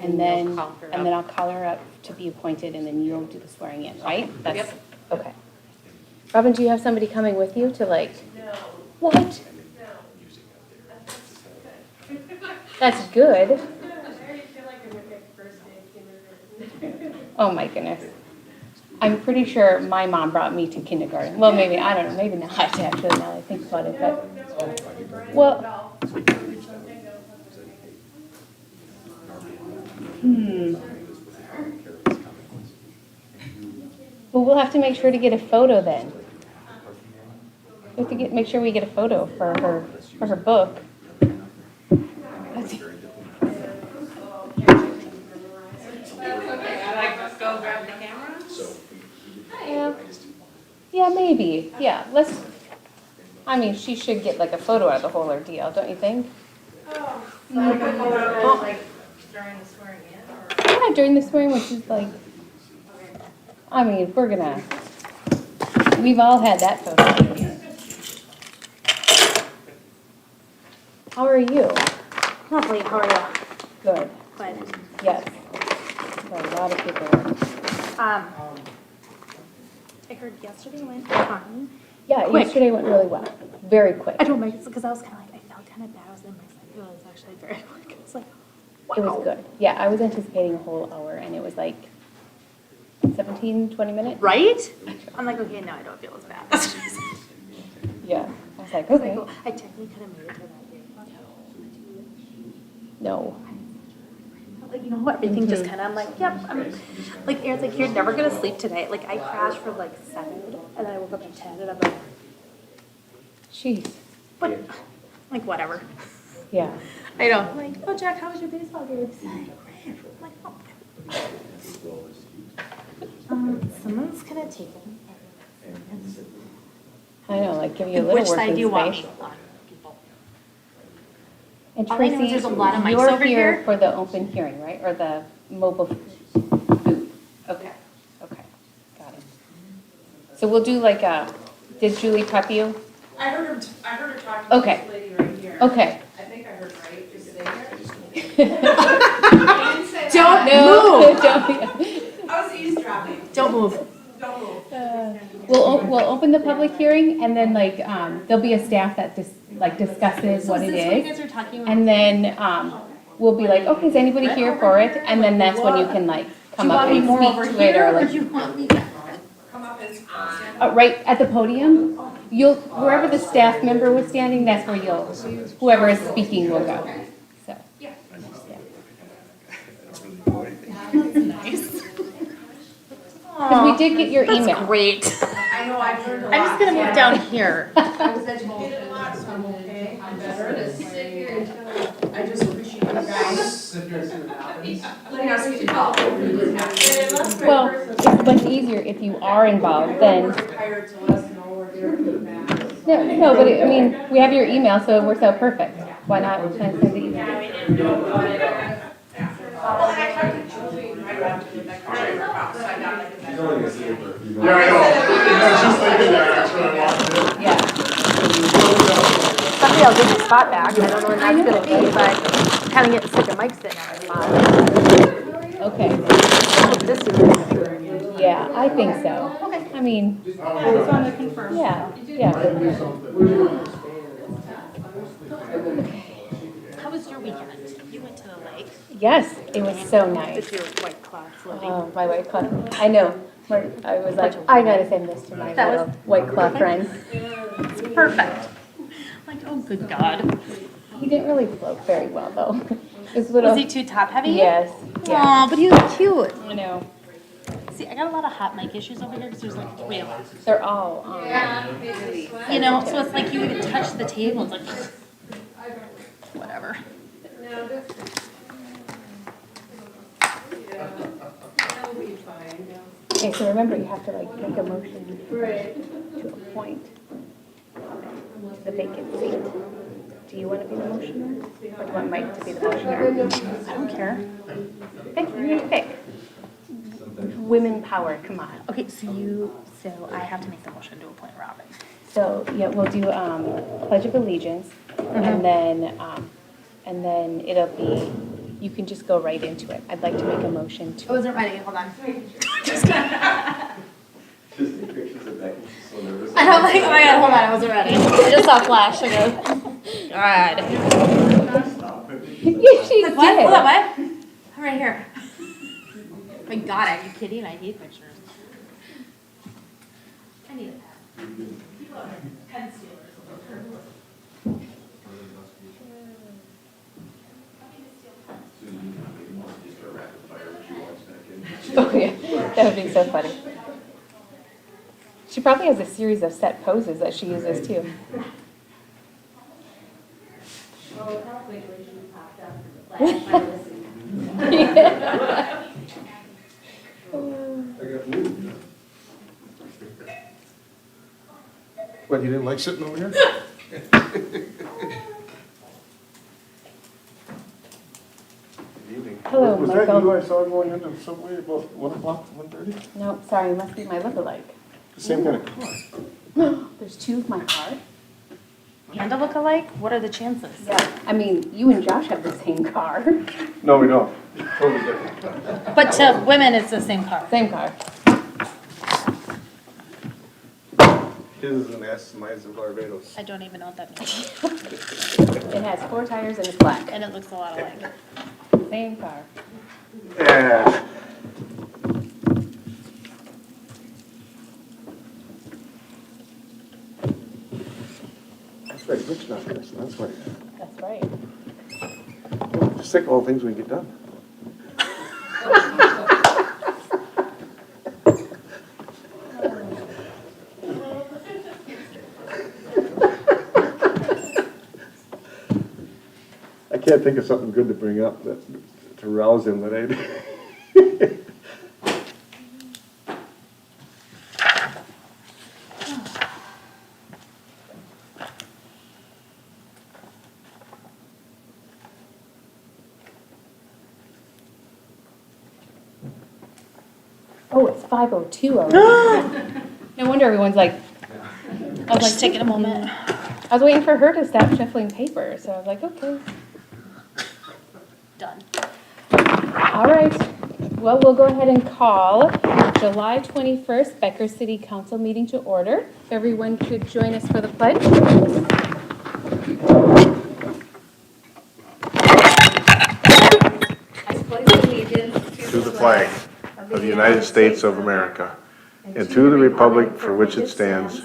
And then, you'll call her and then up. I'll call her up to be appointed, and then you'll do the swearing in, right? That's Yep. okay. Robin, do you have somebody coming with you to like? No. What? That's good. Oh my goodness. I'm pretty sure my mom brought me to kindergarten. Well, maybe, I don't know, maybe not actually, now that I think about it, but, well. Well, we'll have to make sure to get a photo then. We have to make sure we get a photo for her book. Go grab the camera? Yeah, yeah, maybe, yeah, I mean, she should get like a photo out of the whole ordeal, don't you think? Like during the swearing in or? Yeah, during the swearing, which is like, I mean, we've all had that photo. How are you? Lovely, how are you? Good, Good. yes. Got a lot of people. I heard yesterday went fine. Yeah, Quick. yesterday went really well, very quick. I told Mike, because I was kind of like, I felt kind of bad. I was in my side. It was actually very quick. I was like, wow. It was good. Yeah, I was anticipating a whole hour, and it was like 17, 20 minutes. Right? I'm like, okay, no, I don't feel as bad. Yeah, I was like, I was okay. like, well, I technically could have made it to that day. No. Like, you know what, everything just kind of, I'm like, yep. Like, Aaron's like, you're never going to sleep today. Like, I crashed for like 7, and then I woke up at 10, and I'm like, Jeez. what? Like, whatever. Yeah. I know. I'm like, oh, Jack, how was your baseball game? He's like, great. I'm like, oh. Someone's going to take it. I know, like give you a little Which working side do you want? space. A lot of people. And All I know is Tracy, there's a lot of mics you're over here here. for the open hearing, right? Or the mobile booth? Okay, okay, got it. So we'll do like did Julie prep you? I heard her talking to Okay. this lady right here. Okay. I think I heard right, just say there. Don't No, move. don't. I was eavesdropping. Don't move. Don't move. We'll open the public hearing, and then like there'll be a staff that discusses what it is. Are talking about? And then we'll be like, okay, is anybody here for it? And then that's when you can like come up and speak to it, or like Come up and right at the podium. Wherever the staff member was standing, that's where whoever is speaking will go. So. Yeah. Because we did get your email. That's great. I know, I've heard a lot. I'm just gonna move down here. I was educated a lot, so I'm okay. I'm better. I just appreciate you guys. Letting us get involved. Well, it's much easier if you are involved than. Hired to let us know where they're feedback. No, but I mean, we have your email, so it works out perfect. Why not send the email? Well, and I talked to Julie right after the next year, so I got like a better. Yeah, I know. I was just thinking that actually when I walked in. Yeah. Someday I'll get my spot back. I don't know when that's gonna be, but kind of getting sick of Mike sitting on my spot. Okay. This is. Yeah, I think so. Okay. I mean, I just wanted to confirm. yeah. How was your weekend? You went to the lake. Yes, it was so nice. With your white cloth floating. Oh, my white cloth. I know. I was like, I gotta send this to my That was- little white cloth friend. Perfect. Like, oh, good God. He didn't really float very well, though. It's little. Was he too top heavy? Yes. Yeah. Aw, but he was cute. I know. See, I got a lot of hot mic issues over here because there's like 3 of us. They're all. You know, so it's like you even touch the table. It's like, whatever. Okay, so remember, you have to like make a motion to appoint the vacant seat. Do you want to be the motioner? Or do you want Mike to be the motioner? I don't care. Pick. Women power, come on. Okay, so I have to make the motion to appoint Robin. So, yeah, we'll do Pledge of Allegiance, and then it'll be you can just go right into it. I'd like to make a motion I to, wasn't ready, hold on. Just take pictures of Becky, she's so nervous. I don't like, oh my god, hold on, I wasn't ready. I just saw flash, I go, God. Stop it. yeah, she Like, what? Hold on, did. what? I'm right here. My God, are you kidding? I hate pictures. I need a pad. Pen stealers. Just a rapid fire when she walks back in. Oh, yeah, that would be so funny. She probably has a series of set poses that she uses too. Well, probably when she popped up in the flash, I listened. I got moved. What, you didn't like sitting over here? Good evening. Hello, Was that Michael. you I saw going into the subway about 1 o'clock, 1:30? No, sorry, must be my lookalike. The same kind of car. There's two of my car. And a look-alike? What are the chances? Yeah, I mean, you and Josh have the same car. No, we don't. Totally different. But to women, it's the same car. Same car. His is an S, mine's a Barbados. I don't even know what that means. It has 4 tires and it's black. And it looks a lot alike. Same car. Yeah. That's right, Rick's not here, so that's why. That's right. Just think of all the things we can get done. I can't think of something good to bring up to rouse him that I. Oh, it's 5:02 already. No wonder everyone's like, I was Just like, taking a moment. I was waiting for her to stop shuffling paper, so I was like, okay. Done. All right. Well, we'll go ahead and call July 21st Becker City Council meeting to order. If everyone could join us for the pledge. I pledge allegiance To the flag of the United States of America, and to the republic for which it stands,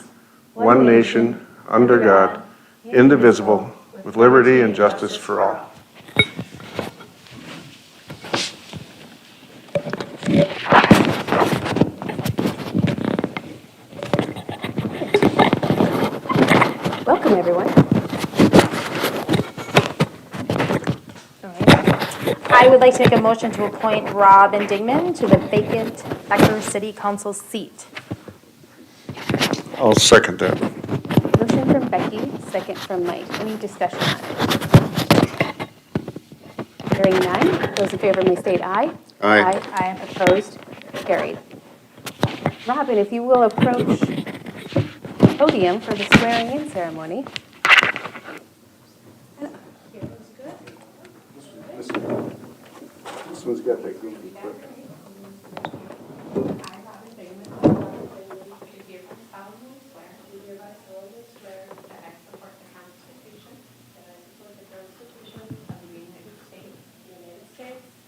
one nation, under God, indivisible, with liberty and justice for all. Welcome, everyone. All right. I would like to make a motion to appoint Robin Dingman to the vacant Becker City Council seat. I'll second that. Motion from Becky, second from Mike. Any discussion on it? Hearing none. Those in favor may state aye. Aye. Aye. Opposed? Carried. Robin, if you will approach the podium for the swearing-in ceremony. This one's got that goofy clip. Do hereby solemnly swear that I support the Constitution, that I support the Constitution of the United States,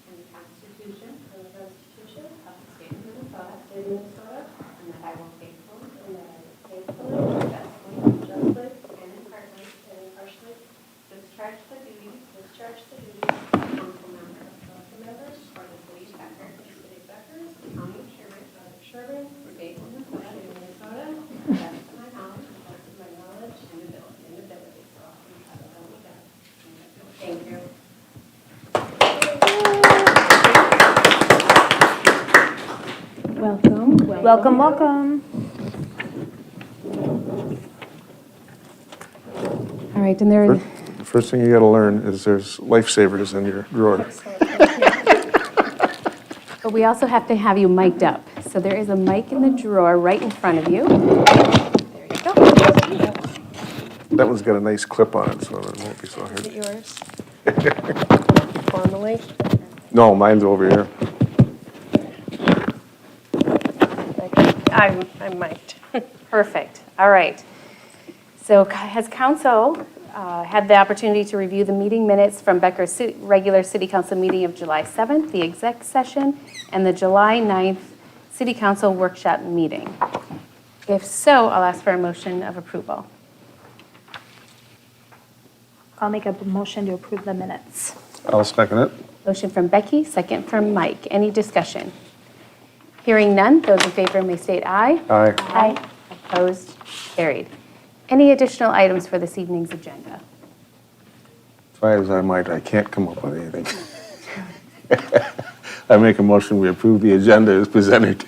and the Constitution of the State of Minnesota, and that I will faithfully, justly, and impartially, discharge the duties of council member for the city of Becker, county of Sherburne, state of Minnesota, to the best of my knowledge and ability. So help me God. Thank you. Welcome. Welcome, welcome. All right, and there. The first thing you gotta learn is there's lifesavers in your drawer. But we also have to have you mic'd up. So there is a mic in the drawer right in front of you. There you go. That one's got a nice clip on it, so it won't be so Is hard. it yours? Formal Emily? No, mine's over here. I'm mic'd. Perfect, all right. So has council had the opportunity to review the meeting minutes from Becker's regular city council meeting of July 7th, the exec session, and the July 9th city council workshop meeting? If so, I'll ask for a motion of approval. I'll make a motion to approve the minutes. I'll second it. Motion from Becky, second from Mike. Any discussion? Hearing none, those in favor may state aye. Aye. Aye. Opposed? Carried. Any additional items for this evening's agenda? Try as I might, I can't come up with anything. I make a motion, we approve the agenda as presented.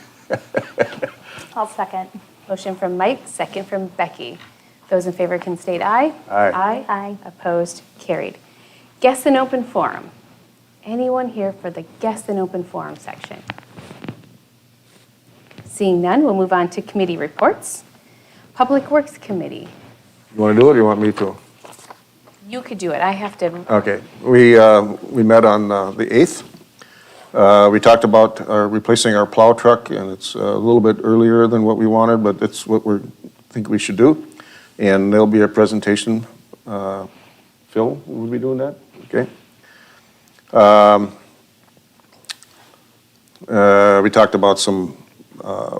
I'll second. Motion from Mike, second from Becky. Those in favor can state aye. Aye. Aye. Aye. Opposed? Carried. Guests in open forum. Anyone here for the guests in open forum section? Seeing none, we'll move on to committee reports. Public Works Committee. You want to do it or you want me to? You could do it. I have to. Okay, we met on the 8th. We talked about replacing our plow truck, and it's a little bit earlier than what we wanted, but it's what we think we should do. And there'll be a presentation. Phil will be doing that, okay? We talked about some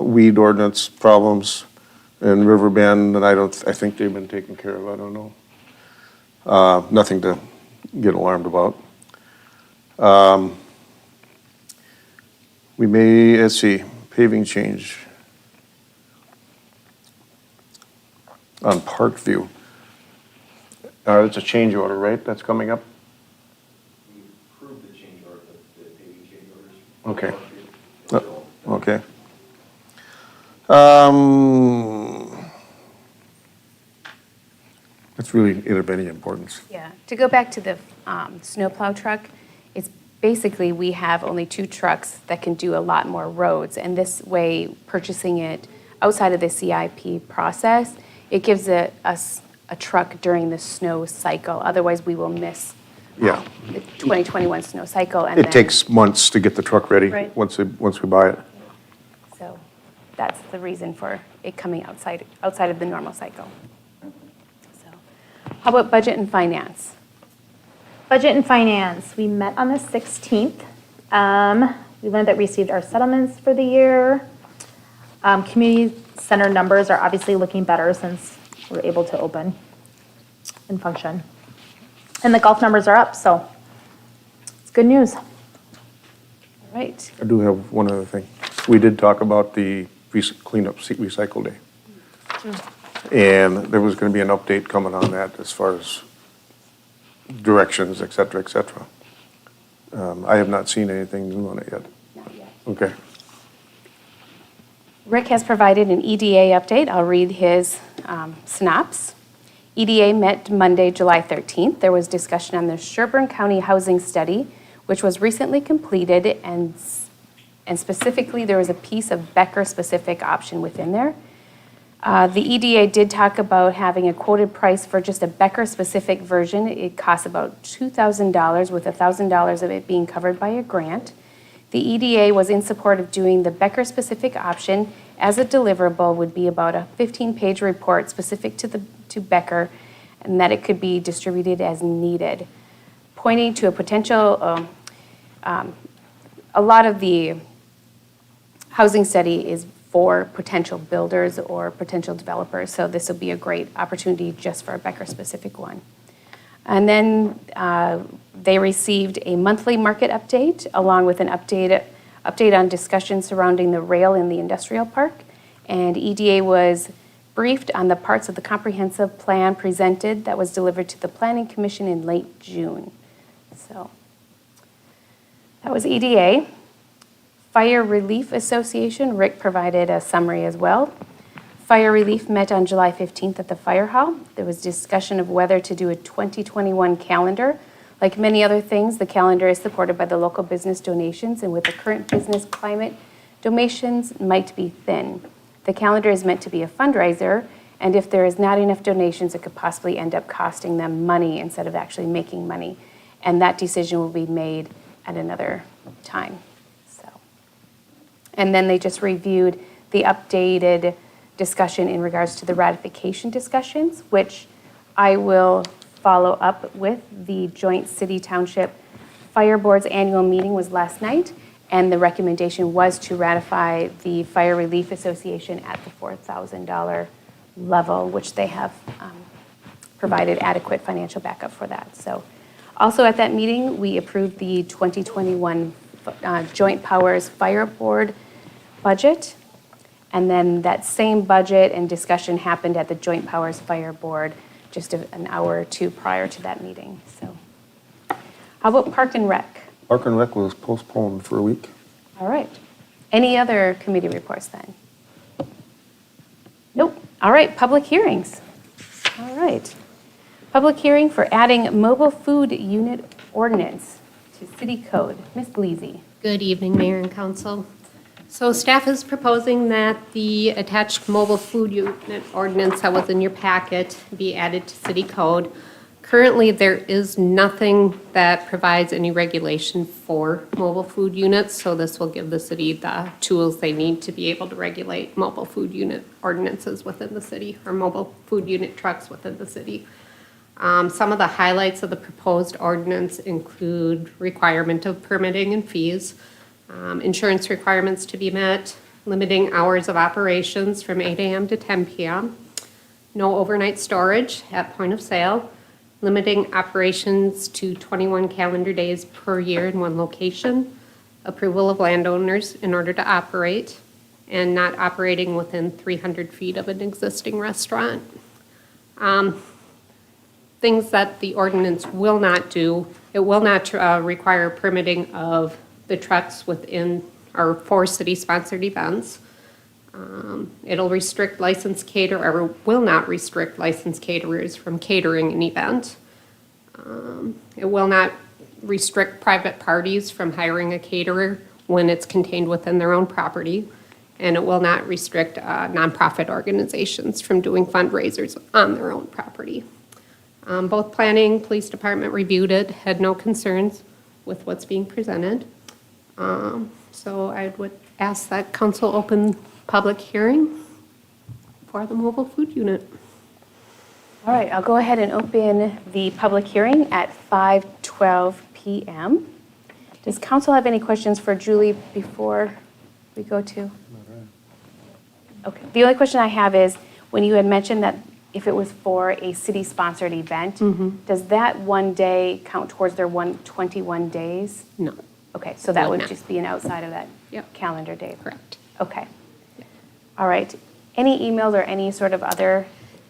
weed ordinance problems in Riverbend, and I think they've been taken care of, I don't know. Nothing to get alarmed about. We may, let's see, paving change on Parkview. It's a change order, right, that's coming up? We approved the change order, the paving change orders. Okay. So, Okay. That's really it of any importance. Yeah, to go back to the snowplow truck, it's basically we have only 2 trucks that can do a lot more roads. And this way, purchasing it outside of the CIP process, it gives us a truck during the snow cycle. Otherwise, we will miss Yeah. the 2021 snow cycle. And It then- takes months to get the truck ready Right. once we buy it. So that's the reason for it coming outside of the normal cycle. So, how about budget and finance? Budget and finance, we met on the 16th. We learned that we received our settlements for the year. Community center numbers are obviously looking better since we're able to open and function. And the golf numbers are up, so it's good news. All right. I do have one other thing. We did talk about the cleanup recycle day. And there was going to be an update coming on that as far as directions, et cetera, et cetera. I have not seen anything new on it yet. Okay. Rick has provided an EDA update. I'll read his synopsis. EDA met Monday, July 13th. There was discussion on the Sherburne County Housing Study, which was recently completed, and specifically there was a piece of Becker-specific option within there. The EDA did talk about having a quoted price for just a Becker-specific version. It costs about $2,000, with $1,000 of it being covered by a grant. The EDA was in support of doing the Becker-specific option, as a deliverable would be about a 15-page report specific to Becker, and that it could be distributed as needed, pointing to a potential. A lot of the housing study is for potential builders or potential developers, so this will be a great opportunity just for a Becker-specific one. And then they received a monthly market update along with an update on discussions surrounding the rail in the industrial park. And EDA was briefed on the parts of the comprehensive plan presented that was delivered to the Planning Commission in late June. So that was EDA. Fire Relief Association, Rick provided a summary as well. Fire Relief met on July 15th at the Fire Hall. There was discussion of whether to do a 2021 calendar. Like many other things, the calendar is supported by the local business donations, and with the current business climate, donations might be thin. The calendar is meant to be a fundraiser, and if there is not enough donations, it could possibly end up costing them money instead of actually making money. and that decision will be made at another time. So, and then they just reviewed the updated discussion in regards to the ratification discussions, which I will follow up with. The joint city township fire board's annual meeting was last night, and the recommendation was to ratify the Fire Relief Association at the $4,000 level, which they have provided adequate financial backup for that. So also at that meeting, we approved the 2021 Joint Powers Fire Board budget. And then that same budget and discussion happened at the Joint Powers Fire Board just an hour or two prior to that meeting. So how about Park and Rec? Park and Rec was postponed for a week. All right. Any other committee reports then? Nope. All right, public hearings. All right. Public hearing for adding mobile food unit ordinance to city code. Ms. Bleasy. Good evening, Mayor and Council. So staff is proposing that the attached mobile food unit ordinance that was in your packet be added to city code. Currently, there is nothing that provides any regulation for mobile food units, so this will give the city the tools they need to be able to regulate mobile food unit ordinances within the city, or mobile food unit trucks within the city. Some of the highlights of the proposed ordinance include requirement of permitting and fees, insurance requirements to be met, limiting hours of operations from 8 a.m. to 10 p.m., no overnight storage at point of sale, limiting operations to 21 calendar days per year in one location, approval of landowners in order to operate, and not operating within 300 feet of an existing restaurant. Things that the ordinance will not do, it will not require permitting of the trucks within or for city-sponsored events. It'll restrict licensed caterers, or will not restrict licensed caterers from catering an event. It will not restrict private parties from hiring a caterer when it's contained within their own property. And it will not restrict nonprofit organizations from doing fundraisers on their own property. Both planning, police department reviewed it, had no concerns with what's being presented. So I would ask that council open public hearing for the mobile food unit. All right, I'll go ahead and open the public hearing at 5:12 p.m. Does council have any questions for Julie before we go to? Okay, the only question I have is, when you had mentioned that if it was for a city-sponsored event, does that one day count towards their 121 days? No. Okay, so that would not. just be an outside of that Yep. calendar day? Correct. Okay. All right. Any emails or any sort of other?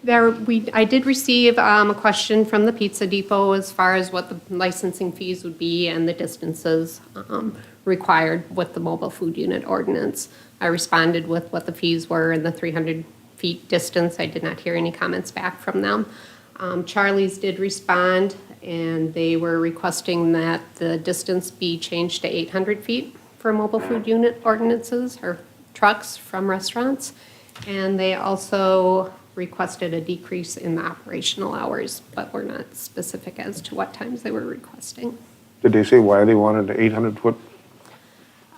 I did receive a question from the Pizza Depot as far as what the licensing fees would be and the distances required with the mobile food unit ordinance. I responded with what the fees were and the 300 feet distance. I did not hear any comments back from them. Charlie's did respond, and they were requesting that the distance be changed to 800 feet for mobile food unit ordinances or trucks from restaurants. And they also requested a decrease in the operational hours, but were not specific as to what times they were requesting. Did they say why they wanted the 800-foot?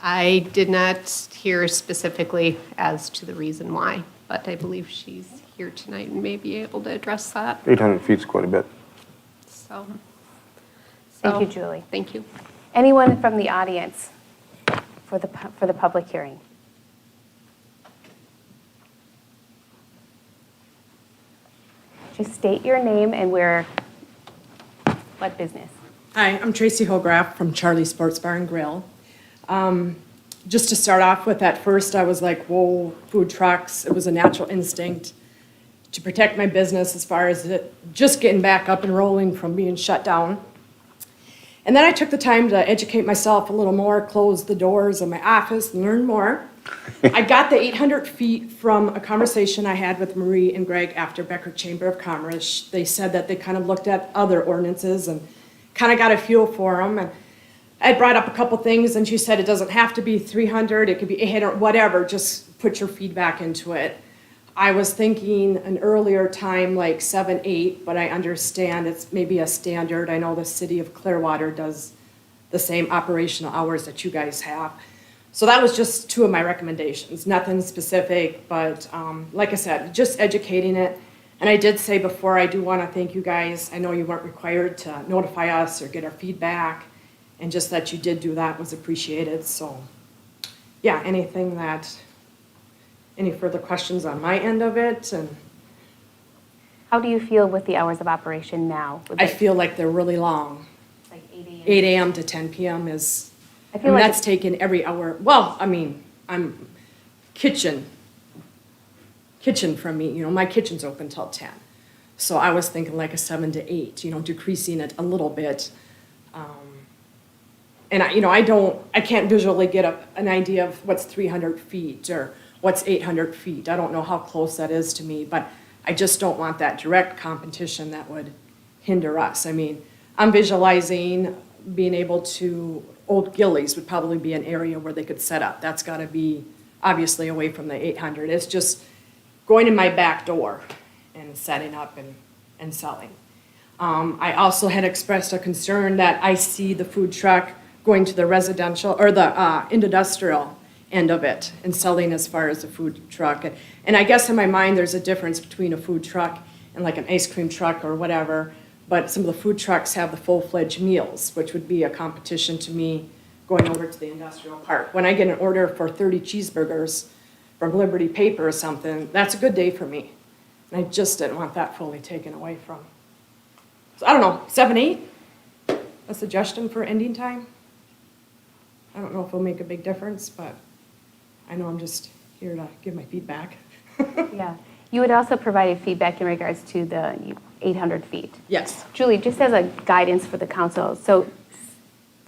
I did not hear specifically as to the reason why, but I believe she's here tonight and may be able to address that. 800 feet's quite a bit. So. Thank you, Julie. Thank you. Anyone from the audience for the public hearing? Just state your name and what business. Hi, I'm Tracy Holgraff from Charlie Sports Bar and Grill. Just to start off with, at first I was like, whoa, food trucks. It was a natural instinct to protect my business as far as it just getting back up and rolling from being shut down. And then I took the time to educate myself a little more, close the doors of my office, and learn more. I got the 800 feet from a conversation I had with Marie and Greg after Becker Chamber of Commerce. They said that they kind of looked at other ordinances and kind of got a feel for them. And I brought up a couple things, and she said it doesn't have to be 300, it could be 800, whatever, just put your feedback into it. I was thinking an earlier time, like 7, 8, but I understand it's maybe a standard. I know the city of Clearwater does the same operational hours that you guys have. So that was just 2 of my recommendations, nothing specific, but like I said, just educating it. And I did say before, I do want to thank you guys. I know you weren't required to notify us or get our feedback, and just that you did do that was appreciated. So, yeah, any further questions on my end of it? And How do you feel with the hours of operation now? Would I they- feel like they're really long. Like 8 a.m.? 8 a.m. to 10 p.m. is, I feel like that's taken every hour. Well, I mean, I'm kitchen from me, my kitchen's open till 10. So I was thinking like a 7 to 8, decreasing it a little bit. And I can't visually get an idea of what's 300 feet or what's 800 feet. I don't know how close that is to me, but I just don't want that direct competition that would hinder us. I mean, I'm visualizing being able to, Old Gillies would probably be an area where they could set up. That's gotta be obviously away from the 800. It's just going in my back door and setting up and selling. I also had expressed a concern that I see the food truck going to the residential, or the industrial end of it and selling as far as the food truck. And I guess in my mind, there's a difference between a food truck and like an ice cream truck or whatever, but some of the food trucks have the full-fledged meals, which would be a competition to me going over to the industrial park. When I get an order for 30 cheeseburgers from Liberty Paper or something, that's a good day for me. And I just didn't want that fully taken away from. So I don't know, 7, 8? A suggestion for ending time? I don't know if it'll make a big difference, but I know I'm just here to give my feedback. Yeah. You had also provided feedback in regards to the 800 feet. Yes. Julie, just as a guidance for the council, so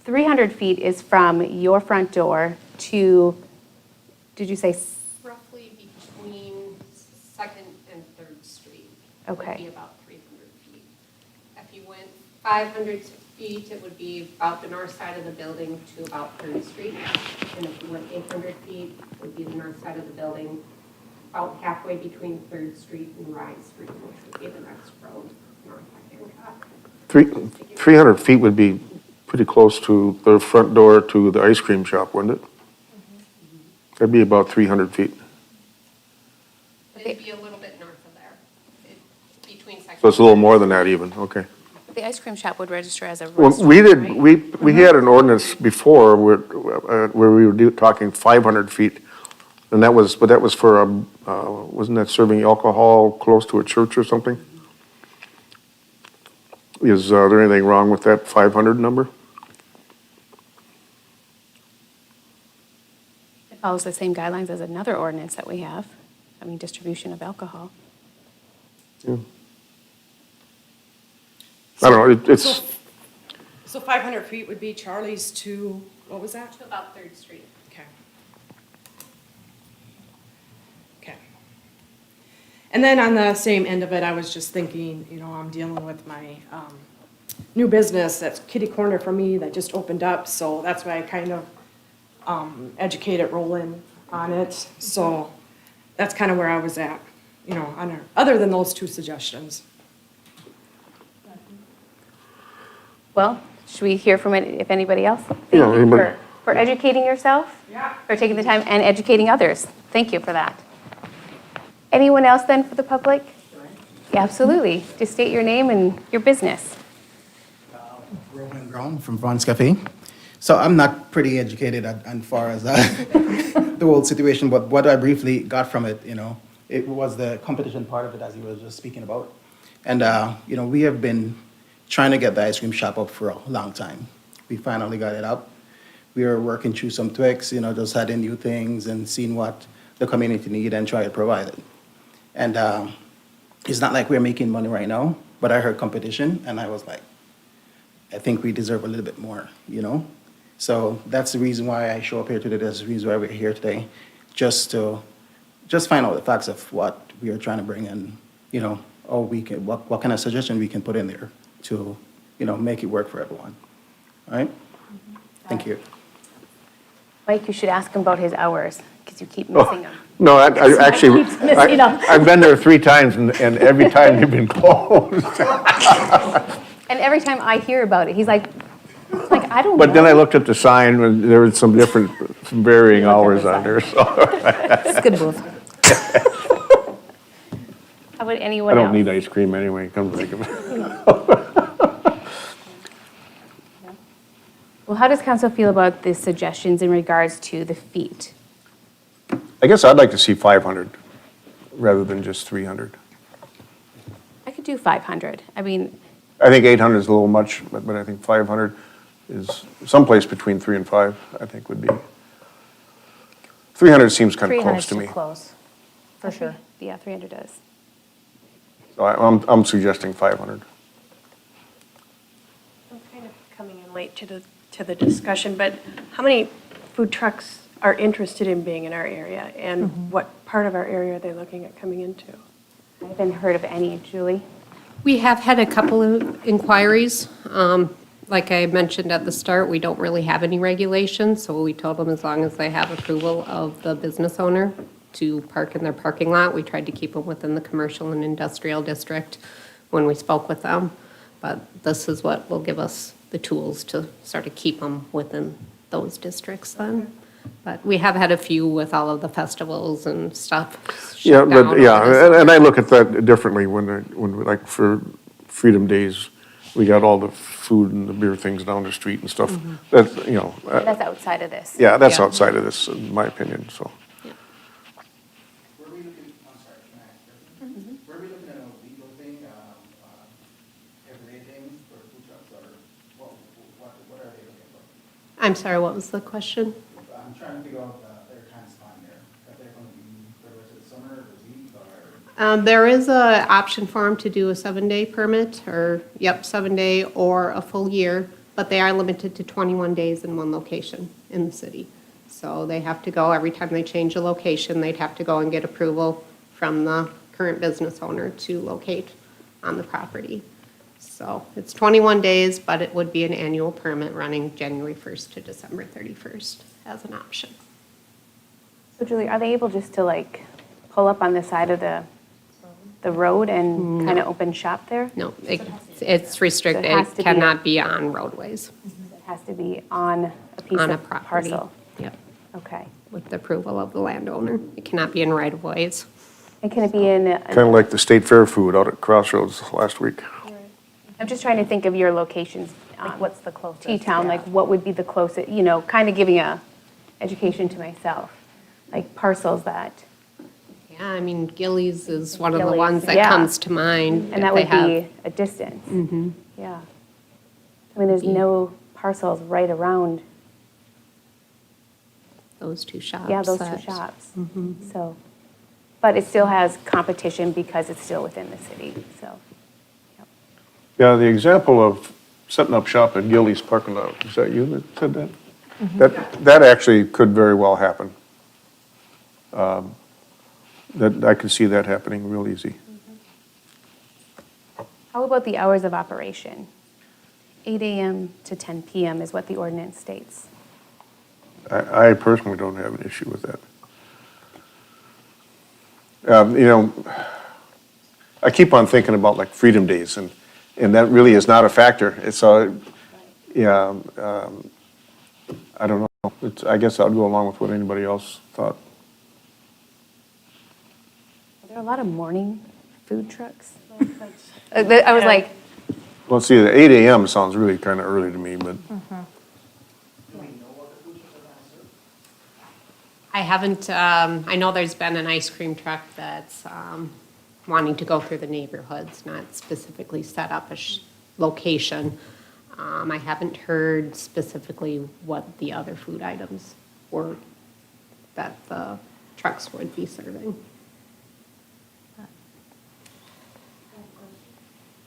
300 feet is from your front door to, did you say, Roughly between 2nd and 3rd Street. Okay. Would be about 300 feet. If you went 500 feet, it would be about the north side of the building to about 3rd Street. And if you went 800 feet, it would be the north side of the building, about halfway between 3rd Street and Rye Street, which would be the next road north of Hancock. 300 feet would be pretty close to the front door to the ice cream shop, wouldn't it? That'd be about 300 feet. It'd be a little bit north of there, between 2nd. So it's a little more than that even, okay. the ice cream shop would register as a Well, restaurant, we did, right? we had an ordinance before where we were talking 500 feet. And that was, but that was for, wasn't that serving alcohol close to a church or something? Is there anything wrong with that 500 number? It follows the same guidelines as another ordinance that we have, I mean, distribution of alcohol. Yeah. I don't know, it's, So 500 feet would be Charlie's to, what was that? To about 3rd Street. Okay. Okay. And then on the same end of it, I was just thinking, I'm dealing with my new business that's kitty corner for me that just opened up, so that's why I kind of educated Roland on it. So that's kind of where I was at, other than those 2 suggestions. Well, should we hear from it, if anybody else? Thank Yeah, you anybody. for educating yourself. Yeah. For taking the time and educating others. Thank you for that. Anyone else then for the public? Yeah, absolutely. Just state your name and your business. Roman Brown from Vons Cafe. So I'm not pretty educated as far as the whole situation, but what I briefly got from it, it was the competition part of it, as you were just speaking about. And, we have been trying to get the ice cream shop up for a long time. We finally got it up. We are working through some tweaks, just adding new things and seeing what the community need and try to provide it. And it's not like we're making money right now, but I heard competition and I was like, I think we deserve a little bit more, So that's the reason why I show up here today. That's the reason why we're here today, just to find out the facts of what we are trying to bring and, what kind of suggestion we can put in there to, make it work for everyone. All right? Thank you. Mike, you should ask him about his hours, because because you keep missing them. No, I actually, keeps missing 'em. I've been there 3 times and every time they've been closed. And every time I hear about it, he's like, I don't know. But then I looked at the sign, and there was some varying You looked hours at on the there, so It's a good move. How about I anyone else? don't need ice cream anyway, come to think of it. Well, how does council feel about the suggestions in regards to the feet? I guess I'd like to see 500 rather than just 300. I could do 500. I mean, I think 800 is a little much, but I think 500 is someplace between 3 and 5, I think would be. 300 seems kind of 300 close is to too me. close, for sure. yeah, 300 does. So I'm suggesting 500. I'm kind of coming in late to the discussion, but how many food trucks are interested in being in our area? And what part of our area are they looking at coming into? I haven't heard of any. Julie? We have had a couple of inquiries. Like I mentioned at the start, we don't really have any regulations, so we told them as long as they have approval of the business owner to park in their parking lot. We tried to keep them within the commercial and industrial district when we spoke with them. But this is what will give us the tools to sort of keep them within those districts then. But we have had a few with all of the festivals and stuff Yeah, shut down but, over the yeah, and I summer. look at that differently when, like, for Freedom Days, we got all the food and the beer things down the street and stuff. That's, you know, That's outside of this. yeah, that's Yeah. outside of this, in my opinion, so. Were we looking, I'm sorry, can I ask a question? Were we looking at a legal thing, everyday things for food trucks, or what are they looking for? I'm sorry, what was the question? I'm trying to figure out their time span there, if they're going to be for the rest of the summer, the week, or? There is a option for them to do a 7-day permit, or, 7-day or a full year, but they are limited to 21 days in one location in the city. So they have to go, every time they change a location, they'd have to go and get approval from the current business owner to locate on the property. So it's 21 days, but it would be an annual permit running January 1st to December 31st as an option. So Julie, are they able just to like pull up on the side of the road and kind of open shop there? No, it's restricted. So it has to It be cannot be on roadways, It has to be on a piece on a of property. parcel. Yep, Okay. with the approval of the landowner. It cannot be in right-of-ways. And can it be in, Kind of like the state fair food out at Crossroads last week. I'm just trying to think of your locations. Like, what's the closest? T-Town, Yeah. like what would be the closest, you know, kind of giving a education to myself, like parcels that, Yeah, I mean, Gillies is one of the Gillies, ones that yeah. comes to mind. and that if they would have- be a distance. Yeah. I mean, there's no parcels right around, Those two shops. yeah, those two that- shops. So, but it still has competition because it's still within the city, so. Yeah, the example of setting up shop at Gillies parking lot, is that you that said that? That actually could very well happen. That, I could see that happening real easy. How about the hours of operation? 8 AM to 10 PM is what the ordinance states. I personally don't have an issue with that. You know, I keep on thinking about like Freedom Days, and that really is not a factor. It's yeah, I don't know. I guess I'll go along with what anybody else thought. Are there a lot of morning food trucks? I was like, Well, see, the 8 AM sounds really kind of early to me, but I haven't, I know there's been an ice cream truck that's wanting to go through the neighborhoods, not specifically set up a location. I haven't heard specifically what the other food items were that the trucks would be serving.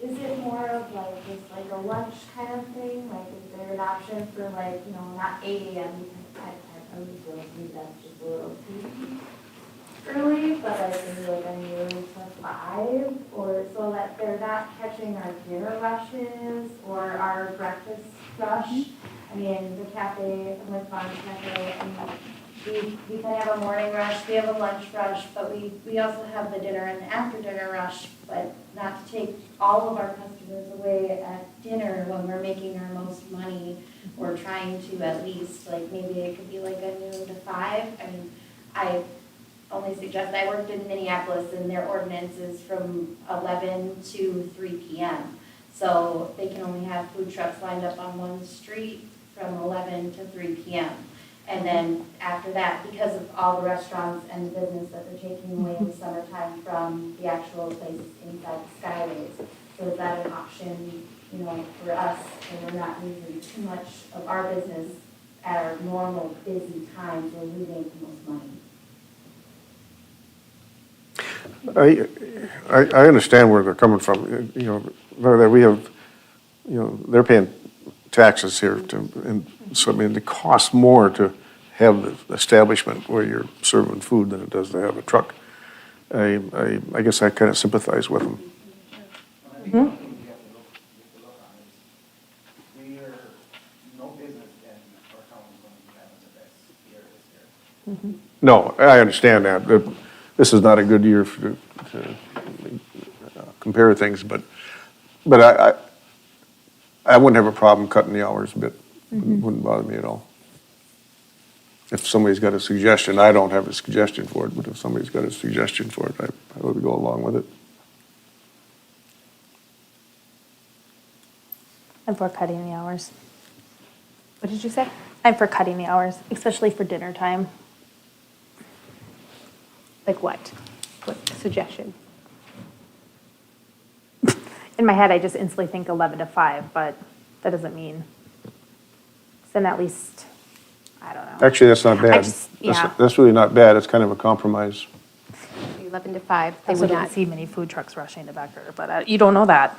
Is it more of like, just like a lunch kind of thing? Like, is there an option for like, you know, not 8 AM, because I was going to think that's just a little too early, but like maybe like anywhere to 5, or so that they're not catching our dinner rushes or our breakfast rush. I mean, the cafe, like Farm Cafe, and we kind of have a morning rush, we have a lunch rush, but we also have the dinner and the after dinner rush, but not to take all of our customers away at dinner when we're making our most money. We're trying to at least, like, maybe it could be like a noon to 5. I mean, I only suggest, I worked in Minneapolis and their ordinance is from 11 to 3 p.m. So they can only have food trucks lined up on one street from 11 to 3 p.m. And then after that, because of all the restaurants and the business that they're taking away in the summertime from the actual places inside the Skyways. So is that an option, you know, for us, and we're not losing too much of our business at our normal busy times where we make the most money? I understand where they're coming from, you know, that we have, you know, they're paying taxes here to, and so, I mean, it costs more to have the establishment where you're serving food than it does to have a truck. I guess I kind of sympathize with them. No, I understand that. This is not a good year to compare things, but I wouldn't have a problem cutting the hours a bit. Wouldn't bother me at all. If somebody's got a suggestion, I don't have a suggestion for it, but if somebody's got a suggestion for it, I would go along with it. I'm for cutting the hours. What did you say? I'm for cutting the hours, especially for dinner time. Like what? What suggestion? In my head, I just instantly think 11 to 5, but that doesn't mean, then at least, I don't know. Actually, that's not bad. Yeah. That's really not bad. It's kind of a compromise. 11 to 5, I they also would don't not. see many food trucks rushing to Becker, but you don't know that.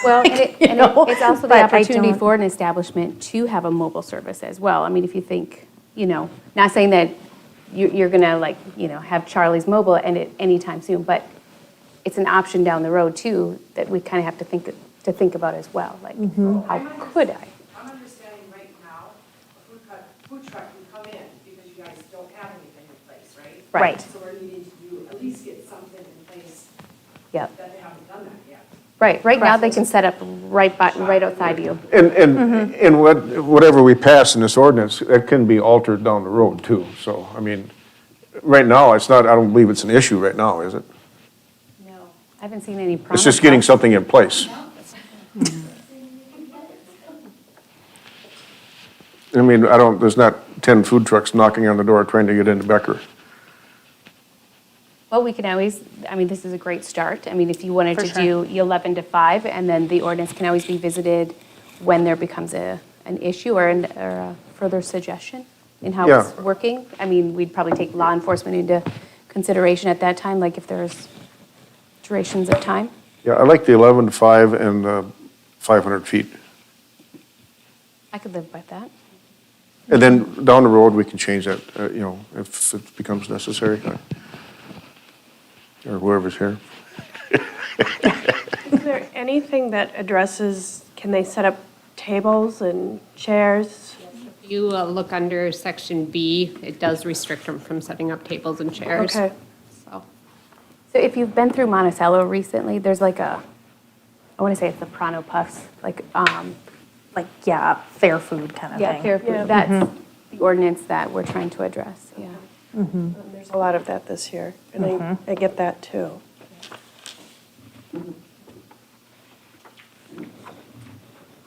Well, it's also the But I opportunity don't- for an establishment to have a mobile service as well. I mean, if you think, you know, not saying that you're going to, like, you know, have Charlie's Mobile anytime soon, but it's an option down the road too that we kind of have to think about as well. Like, how could I? I'm understanding right now, a food truck can come in because you guys don't have anything in place, right? Right. So we're needing to at least get something in place Yep. that they haven't done that yet. Right now they can set up right outside you. And whatever we pass in this ordinance, it can be altered down the road too. So, I mean, right now, it's not, I don't believe it's an issue right now, is it? No, I haven't seen any promise. It's just getting something in place. I mean, there's not 10 food trucks knocking on the door trying to get into Becker. Well, we can always, I mean, this is a great start. I mean, if you wanted For to sure. do 11 to 5, and then the ordinance can always be visited when there becomes an issue or a further suggestion in how it's Yeah. working. I mean, we'd probably take law enforcement into consideration at that time, like if there's durations of time. Yeah, I like the 11 to 5 and 500 feet. I could live by that. And then down the road, we can change that, you know, if it becomes necessary. Or whoever's here. Is there anything that addresses, can they set up tables and chairs? If you look under section B, it does restrict them from setting up tables and chairs. Okay. So, So if you've been through Monticello recently, there's like I want to say it's the Prano Puffs, like, yeah, fair food kind of thing. yeah, fair food. Yeah. That's the ordinance that we're trying to address, yeah. There's a lot of that this year, and I get that too.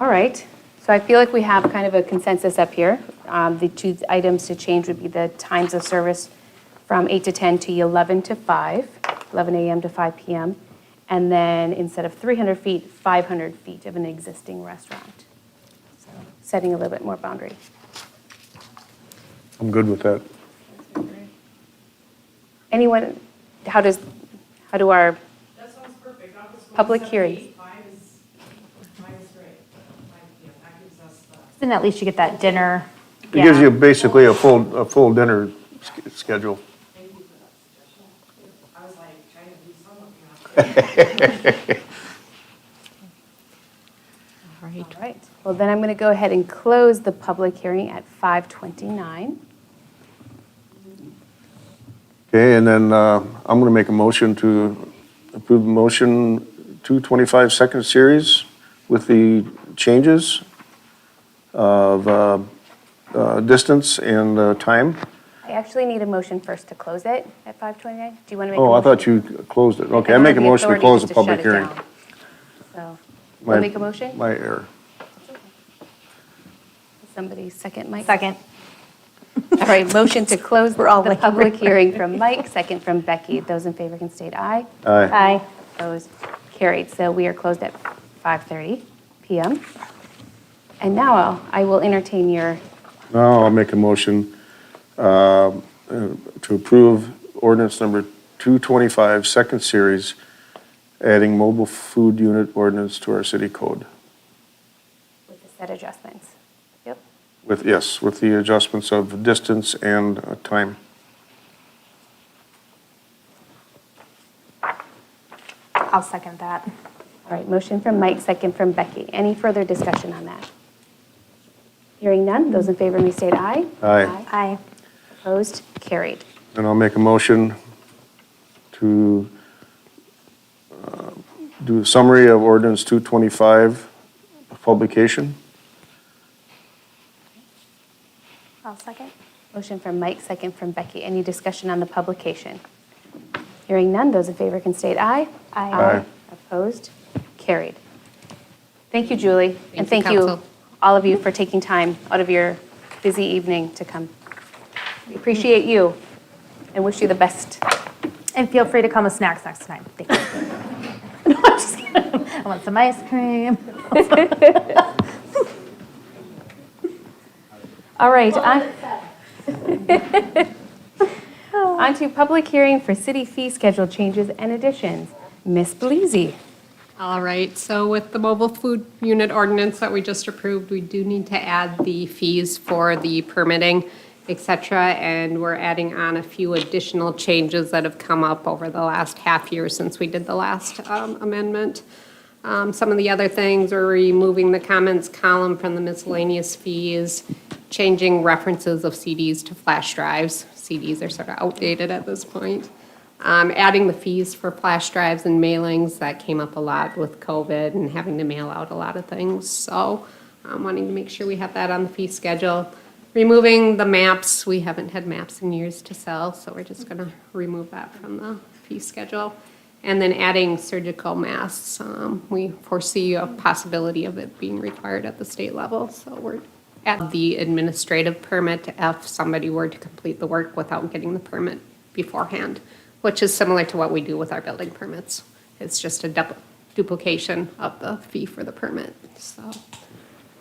All right, so I feel like we have kind of a consensus up here. The two items to change would be the times of service from 8 to 10 to 11 to 5, 11 a.m. to 5 p.m. And then instead of 300 feet, 500 feet of an existing restaurant. So setting a little bit more boundary. I'm good with that. Anyone, how do our That sounds perfect. I'll just go public 7, hearings? 8, 5 is great. 5 p.m. That gives us the. Then at least you get that dinner. It gives yeah. you basically a full dinner schedule. Thank you for that suggestion. I was like, trying to do something. all right. All right, well then I'm going to go ahead and close the public hearing at 5:29. Okay, and then I'm going to make a motion to approve motion 225 second series with the changes of distance and time. I actually need a motion first to close it at 5:29. Do you want to make a Oh, I motion? thought you closed it. Okay, I don't make have a the motion to authority close the just to public shut it hearing. down. So, My- you'll make a motion? My error. Somebody second, Mike? Second. All right, motion to close We're all the like- public hearing from Mike, second from Becky. Those in favor can state aye. Aye. Aye. Opposed, carried. So we are closed at 5:30 PM. And now I will entertain your, Now I'll make a motion to approve ordinance number 225, second series, adding mobile food unit ordinance to our city code. with the set adjustments. Yep. With, yes, with the adjustments of distance and time. I'll second that. All right, motion from Mike, second from Becky. Any further discussion on that? Hearing none, those in favor may state aye. Aye. Aye. Opposed, carried. And I'll make a motion to do a summary of ordinance 225, publication. I'll second. Motion from Mike, second from Becky. Any discussion on the publication? Hearing none, those in favor can state aye. Aye. Aye. Opposed, carried. Thank you, Julie. And Thank thank you, you, Council. all of you, for taking time out of your busy evening to come. We appreciate you and wish you the best. And feel free to come with snacks next time. Thank you. No, I'm just kidding. I want some ice cream. All right, on to public hearing for city fee schedule changes and additions. Ms. Bleasy. All right, so with the mobile food unit ordinance that we just approved, we do need to add the fees for the permitting, et cetera, and we're adding on a few additional changes that have come up over the last half year since we did the last amendment. Some of the other things are removing the comments column from the miscellaneous fees, changing references of CDs to flash drives. CDs are sort of outdated at this point. Adding the fees for flash drives and mailings, that came up a lot with COVID and having to mail out a lot of things. So I'm wanting to make sure we have that on the fee schedule. Removing the maps, we haven't had maps in years to sell, so we're just gonna remove that from the fee schedule. And then adding surgical masks. We foresee a possibility of it being required at the state level, so we're at the administrative permit if somebody were to complete the work without getting the permit beforehand, which is similar to what we do with our building permits. It's just a duplication of the fee for the permit, so.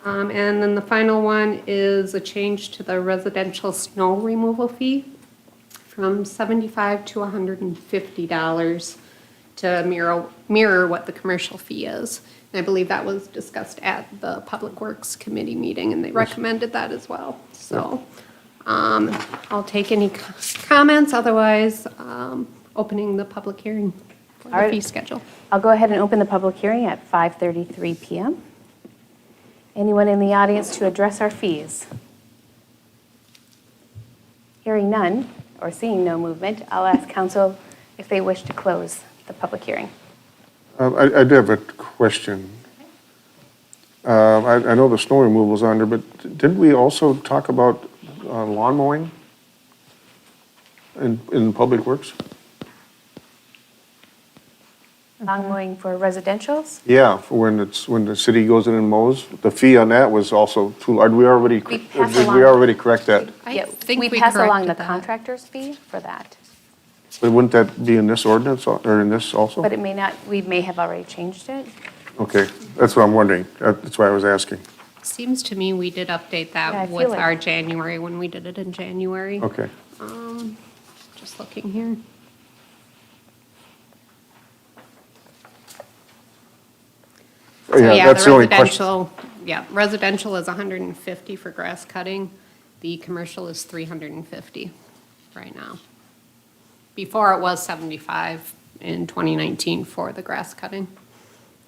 And then the final one is a change to the residential snow removal fee from $75 to $150 to mirror what the commercial fee is. And I believe that was discussed at the Public Works Committee meeting, and they recommended that as well. So I'll take any comments, otherwise opening the public hearing for the fee schedule. I'll go ahead and open the public hearing at 5:33 PM. Anyone in the audience to address our fees? Hearing none, or seeing no movement, I'll ask council if they wish to close the public hearing. I do have a question. I know the snow removal's on there, but didn't we also talk about lawn mowing in Public Works? Lawn mowing for residentials? Yeah, for when the city goes in and mows, the fee on that was also too, did we already correct that? Yeah, think we we pass along the corrected that. contractor's fee for that, But wouldn't that be in this ordinance or in this also? but it may not, we may have already changed it. Okay, that's what I'm wondering. That's why I was asking. Seems to me we did update Yeah, I that feel with like- our January, when we did it in January. Okay. Just looking here. Oh, So, yeah, that's the only question. Residential is 150 for grass cutting. The commercial is 350 right now. Before it was 75 in 2019 for the grass cutting.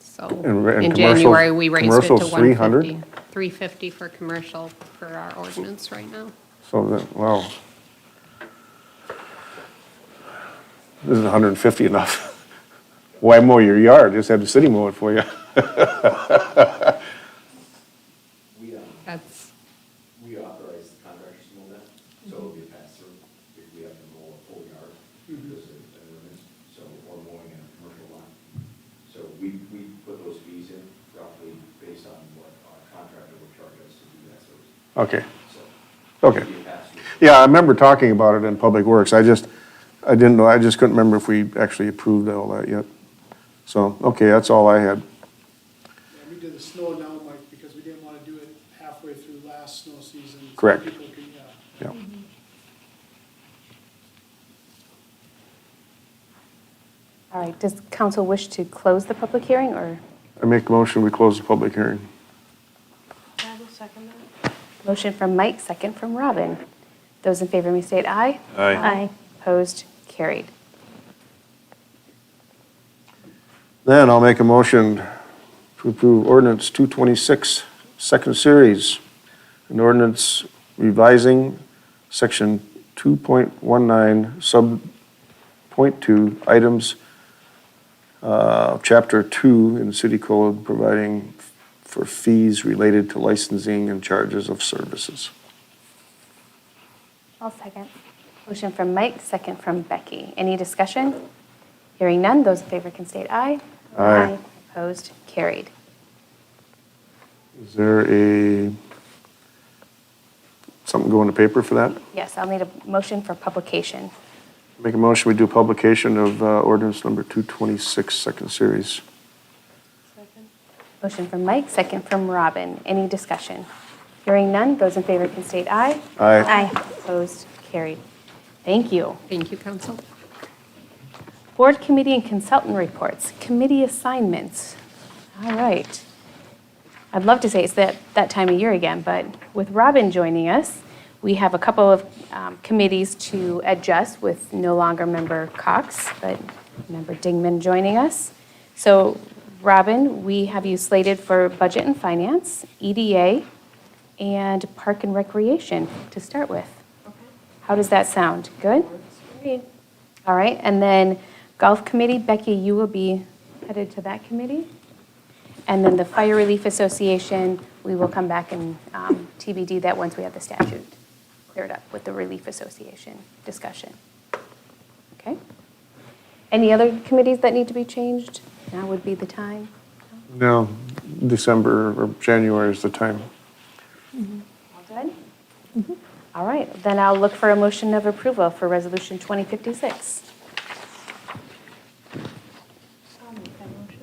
So And in commercials- January, we raised it to commercials 300? 150. 350 for commercial for our ordinance right now. So that, wow. This is 150 enough. Why mow your yard? Just have the city mow it for you. That's, We authorize the contractors to mow that, so it'll be a pass-through if we have to mow a full yard, because of an ordinance, so, or mowing in a commercial lot. So we put those fees in roughly based on what our contractor will charge us to do that service. Okay, So okay. it'll be a pass-through. Yeah, I remember talking about it in Public Works. I didn't know, I just couldn't remember if we actually approved all that yet. So, okay, that's all I had. Yeah, we did the snow now, Mike, because we didn't want to do it halfway through last snow season. so Correct. people could, Yeah. All right, does council wish to close the public hearing, or? I make a motion, we close the public hearing. I will second that. Motion from Mike, second from Robin. Those in favor may state aye. Aye. Opposed, carried. Then I'll make a motion to approve ordinance 226, second series. An ordinance revising section 2.19, sub point 2, items, chapter 2 in the city code, providing for fees related to licensing and charges of services. I'll second. Motion from Mike, second from Becky. Any discussion? Hearing none, those in favor can state aye. Aye. Opposed, carried. Is there something go in the paper for that? Yes, I'll need a motion for publication. Make a motion, we do publication of ordinance number 226, second series. Second. Motion from Mike, second from Robin. Any discussion? Hearing none, those in favor can state aye. Aye. Opposed, carried. Thank you. thank you, council. Board, committee, and consultant reports, committee assignments. All right. I'd love to say it's that time of year again, but with Robin joining us, we have a couple of committees to adjust with no longer member Cox, but member Dingman joining us. So Robin, we have you slated for budget and finance, EDA, and park and recreation to start with. How does that sound? Good? All right, and then golf committee, Becky, you will be headed to that committee. And then the Fire Relief Association, we will come back and TBD that once we have the statute cleared up with the Relief Association discussion. Okay? Any other committees that need to be changed? Now would be the time. No, December or January is the time. All good? All right, then I'll look for a motion of approval for Resolution 2056. I'll make that motion.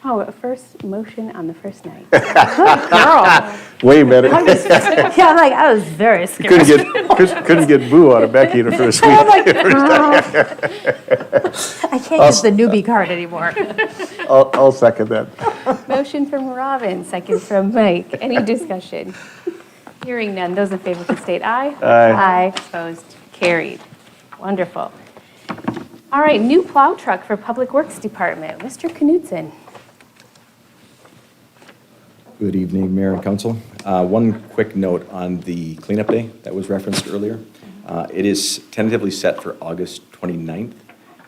Oh, a first motion on the first night. Girl. Way better. Yeah, I'm like, I was very scared. Couldn't get boo out of Becky the first week. I'm like, I can't use the newbie card anymore. I'll second that. Motion from Robin, second from Mike. Any discussion? Hearing none, those in favor can state aye. Aye. Opposed, carried. Wonderful. All right, new plow truck for Public Works Department. Mr. Knudsen. Good evening, Mayor and Council. One quick note on the cleanup day that was referenced earlier. It is tentatively set for August 29th,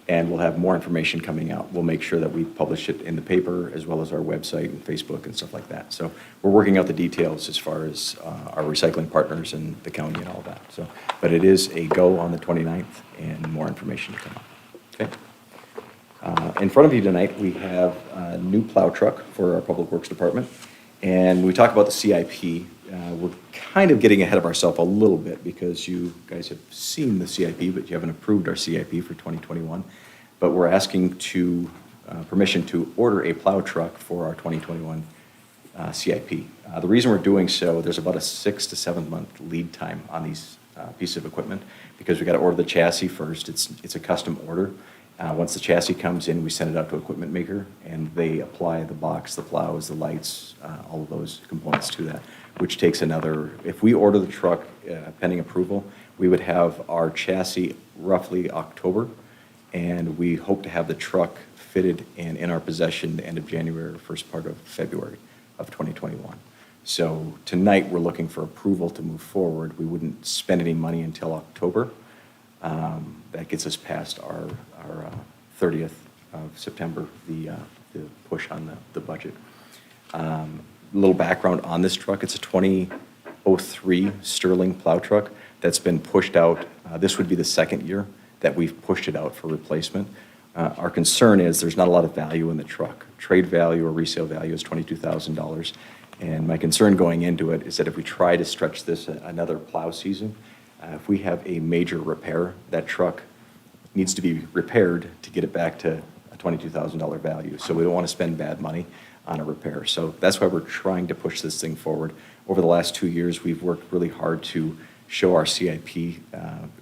and we'll have more information coming out. We'll make sure that we publish it in the paper as well as our website and Facebook and stuff like that. So we're working out the details as far as our recycling partners and the county and all that. So, but it is a go on the 29th, and more information to come out. Okay. In front of you tonight, we have a new plow truck for our Public Works Department. And we talk about the CIP. We're kind of getting ahead of ourselves a little bit because you guys have seen the CIP, but you haven't approved our CIP for 2021. But we're asking permission to order a plow truck for our 2021 CIP. The reason we're doing so, there's about a 6 to 7 month lead time on these pieces of equipment because we got to order the chassis first. It's a custom order. Once the chassis comes in, we send it out to an equipment maker, and they apply the box, the plows, the lights, all of those components to that, which takes another, if we order the truck pending approval, we would have our chassis roughly October, and we hope to have the truck fitted and in our possession the end of January or first part of February of 2021. So tonight, we're looking for approval to move forward. We wouldn't spend any money until October. That gets us past our 30th of September, the push on the budget. A little background on this truck, it's a 2003 Sterling plow truck that's been pushed out. This would be the second year that we've pushed it out for replacement. Our concern is there's not a lot of value in the truck. Trade value or resale value is $22,000. And my concern going into it is that if we try to stretch this another plow season, if we have a major repair, that truck needs to be repaired to get it back to a $22,000 value. So we don't want to spend bad money on a repair. So that's why we're trying to push this thing forward. Over the last 2 years, we've worked really hard to show our CIP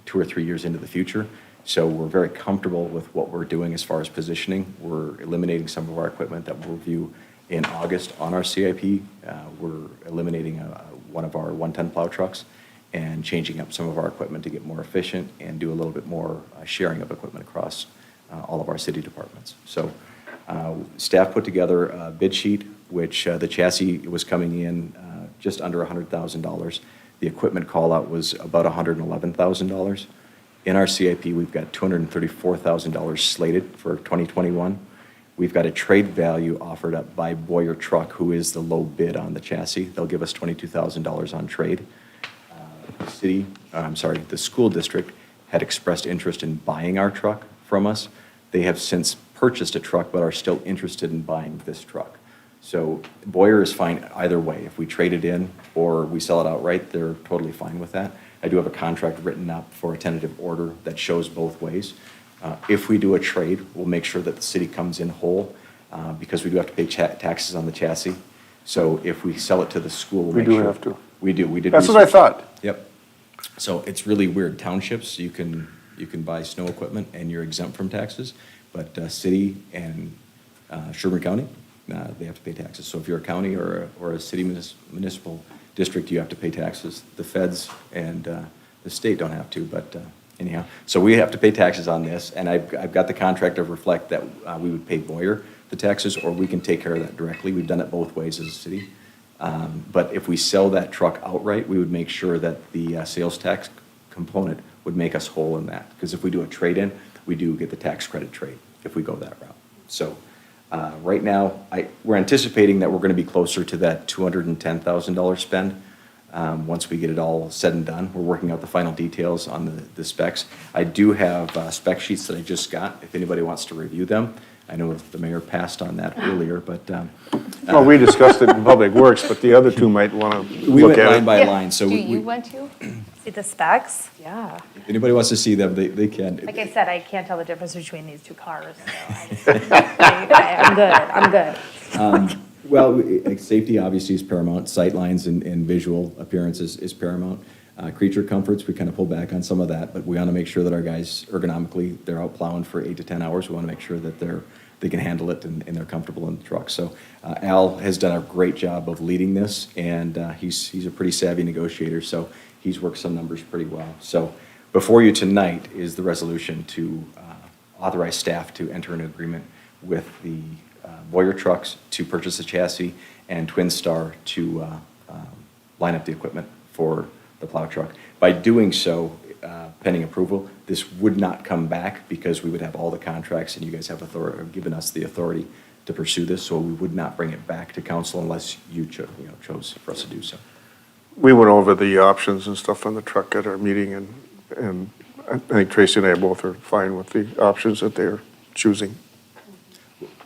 2 or 3 years into the future. So we're very comfortable with what we're doing as far as positioning. We're eliminating some of our equipment that we'll review in August on our CIP. We're eliminating one of our 110 plow trucks and changing up some of our equipment to get more efficient and do a little bit more sharing of equipment across all of our city departments. So staff put together a bid sheet, which the chassis was coming in just under $100,000. The equipment call-out was about $111,000. In our CIP, we've got $234,000 slated for 2021. We've got a trade value offered up by Boyer Truck, who is the low bid on the chassis. They'll give us $22,000 on trade. The school district had expressed interest in buying our truck from us. They have since purchased a truck, but are still interested in buying this truck. So Boyer is fine either way. If we trade it in or we sell it outright, they're totally fine with that. I do have a contract written up for a tentative order that shows both ways. If we do a trade, we'll make sure that the city comes in whole because we do have to pay taxes on the chassis. So if we sell it to the school, we'll We make do sure. have to. We do. We did. That's what I research. thought. Yep. So it's really weird. Townships, you can buy snow equipment and you're exempt from taxes, but city and Sherburne County, they have to pay taxes. So if you're a county or a city municipal district, you have to pay taxes. The feds and the state don't have to, but anyhow. So we have to pay taxes on this, and I've got the contract to reflect that we would pay Boyer the taxes, or we can take care of that directly. We've done it both ways as a city. But if we sell that truck outright, we would make sure that the sales tax component would make us whole in that. Because if we do a trade-in, we do get the tax credit trade if we go that route. So right now, we're anticipating that we're going to be closer to that $210,000 spend once we get it all said and done. We're working out the final details on the specs. I do have spec sheets that I just got, if anybody wants to review them. I know the mayor passed on that earlier, but. Well, we discussed it in Public Works, but the other two might want to We look went at line it. by line, so Do you want to? See the specs? Yeah. if anybody wants to see them, they can. Like I said, I can't tell the difference between these two cars, so I'm good. Well, safety obviously is paramount. Sight lines and visual appearance is paramount. Creature comforts, we kind of pull back on some of that, but we want to make sure that our guys ergonomically, they're out plowing for 8 to 10 hours. We want to make sure that they can handle it and they're comfortable in the truck. So Al has done a great job of leading this, and he's a pretty savvy negotiator, so he's worked some numbers pretty well. So before you tonight is the resolution to authorize staff to enter an agreement with the Boyer trucks to purchase a chassis and Twin Star to line up the equipment for the plow truck. By doing so, pending approval, this would not come back because we would have all the contracts and you guys have given us the authority to pursue this, so we would not bring it back to council unless you chose for us to do so. We went over the options and stuff on the truck at our meeting, and I think Tracy and I both are fine with the options that they're choosing.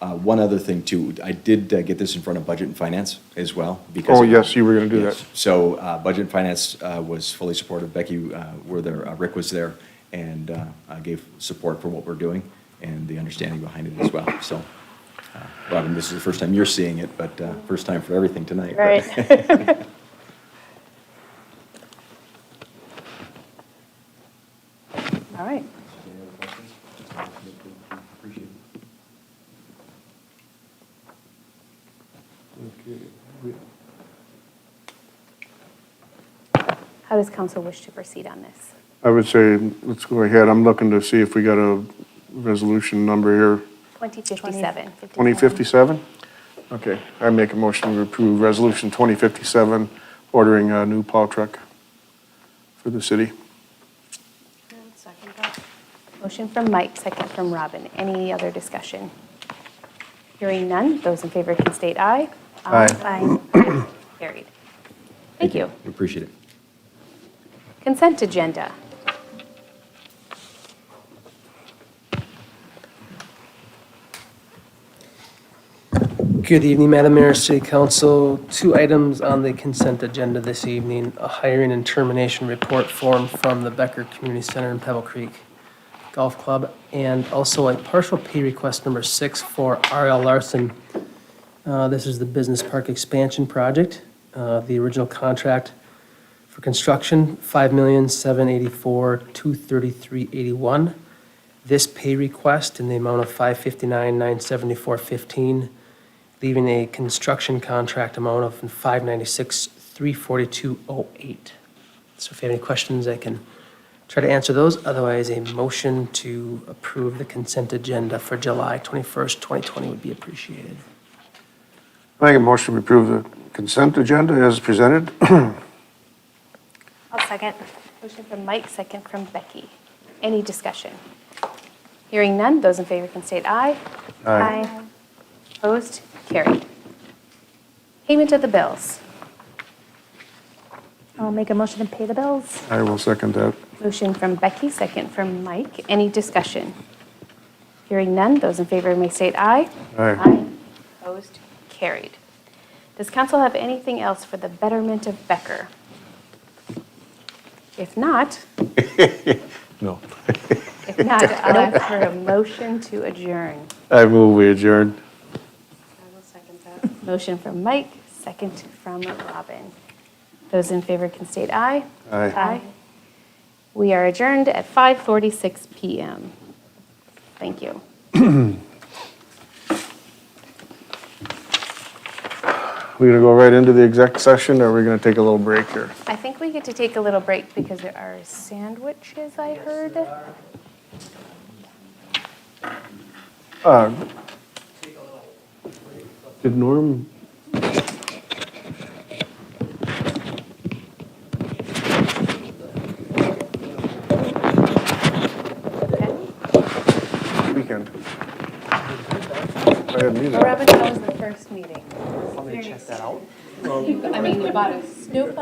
One other thing too, I did get this in front of Budget and Finance as well. Because Oh, yes, you were going to do yes. that. So Budget and Finance was fully supportive. Becky were there, Rick was there, and gave support for what we're doing and the understanding behind it as well. So, Robin, this is the first time you're seeing it, but first time for everything tonight. Right. All right. How does council wish to proceed on this? I would say, let's go ahead. I'm looking to see if we got a resolution number here. 2057. 2057? Okay, I make a motion to approve Resolution 2057, ordering a new plow truck for the city. Second that. Motion from Mike, second from Robin. Any other discussion? Hearing none, those in favor can state aye. Aye. Aye. Carried. Thank you. We appreciate it. Consent agenda. Good evening, Madam Mayor, City Council. 2 items on the consent agenda this evening. A hiring and termination report form from the Becker Community Center in Pebble Creek Golf Club, and also a partial pay request number 6 for R.L. Larson. This is the Business Park Expansion Project. The original contract for construction, $5,784,233.81. This pay request in the amount of $559,974.15, leaving a construction contract amount of $596,342.08. So if you have any questions, I can try to answer those. Otherwise, a motion to approve the consent agenda for July 21st, 2020 would be appreciated. I make a motion to approve the consent agenda as presented. I'll second. Motion from Mike, second from Becky. Any discussion? Hearing none, those in favor can state aye. Aye. Opposed? Carried. Payment of the bills. I'll make a motion to pay the bills. I will second that. Motion from Becky, second from Mike. Any discussion? Hearing none, those in favor may state aye. Aye. Opposed? Carried. Does council have anything else for the betterment of Becker? If not, No. I'll ask for a motion to adjourn. I move we adjourn. I will second that. Motion from Mike, second from Robin. Those in favor can state aye. Aye. We are adjourned at 5:46 PM. Thank you. We're going to go right into the exec session, or are we going to take a little break here? I think we get to take a little break because there are sandwiches, I heard. Did Norm? Weekend. I hadn't either. Robin, how was the first meeting? Want me to check that out? I mean, you bought a snowplow